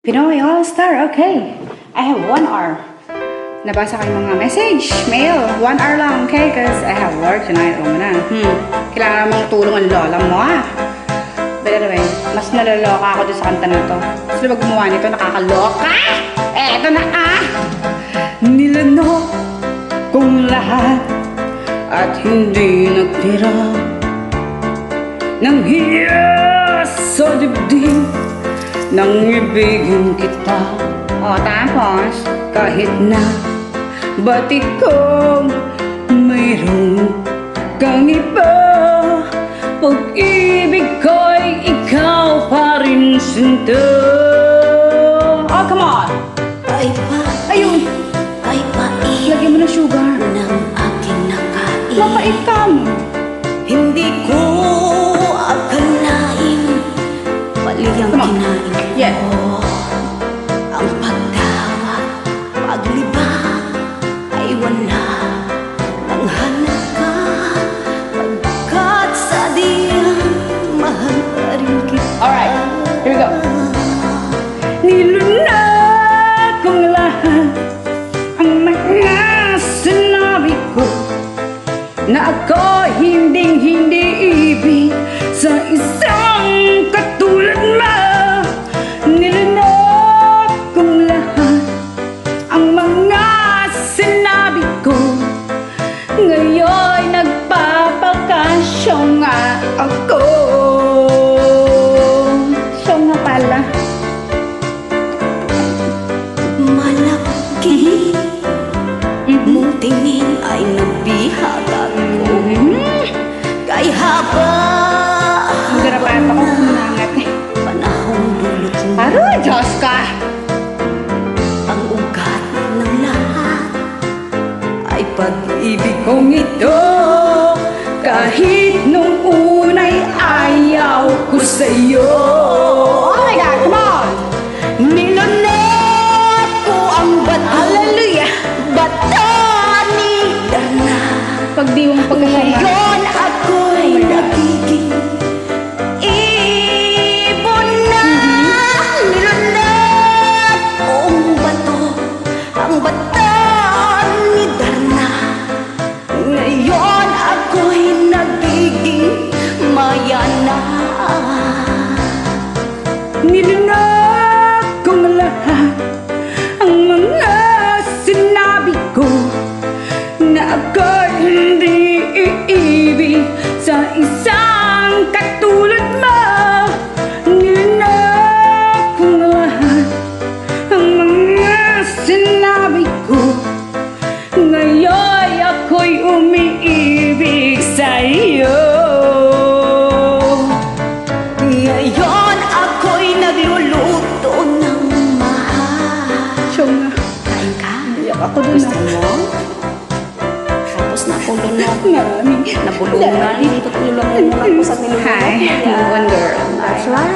Pinoy All-Star, okay. I have 1 hour. Nabasa ko yung mga message, mail. 1 hour lang, okay? Because I have work tonight. O na. Kailangan mong tulong ang lola mo, ah. But anyway, mas nalaloka ako dun sa kanta na to. Sila ba gumawa nito? Nakakaloka! Eto na, ah! Nilanok kong lahat at hindi nagtira nang hiyas sa dibdib nang ibigin kita. O tapos, kahit na batik ko mayroon kang iba, pag-ibig ko'y ikaw pa rin sinta. Oh, come on! Ay pa, Ayun! ay pait Lagyan mo ng sugar. ng aking nakain. Mapait ka mo. Hindi ko akalain mali ang Come on. kinain ko. Yeah. Ang pagtawa, paglibang ay wala nang hanap ka. Pagkat sa diyan, mahal pa rin kita. Alright, here we go. Nilunod kong lahat ang mga sinabi ko na ako hinding-hindi ibig sa isang katulad mo. Nilunod kong lahat ang mga sinabi ko. Ngayon nagpapakasya nga ako. Siya nga pala. Malaki mong tingin ay nabihagan ko. Kay haba Garapat ako kumangat eh. panahong dulot mo Aro, Diyos ka! ang ugat ng lahat ay pag-ibig kong ito. Kahit nung unay ayaw ko sa'yo. Oh my God, come on! Nilunet ko ang bato. Hallelujah! Bato ni Dana. Pagdiwang pagkasama. Ngayon ako'y nagiging ibon na. Nilunet ko ang bato. Ang bato ni Dana. Ngayon ako'y nagiging maya na. Nilunod kong lahat ang mga sinabi ko na ako'y hindi iibig sa isang katulad mo. Nilunod kong lahat ang mga sinabi ko. Ngayon ako'y umiibig sa iyo. Ngayon ako'y nagluluto ng mahal. Siyong Kain ka? iyak ako dun Gusto mo? Tapos nakulunod. Maraming Nabulungan. Tutulungan mo lang po sa nilulunod. Hi, one girl. That's right.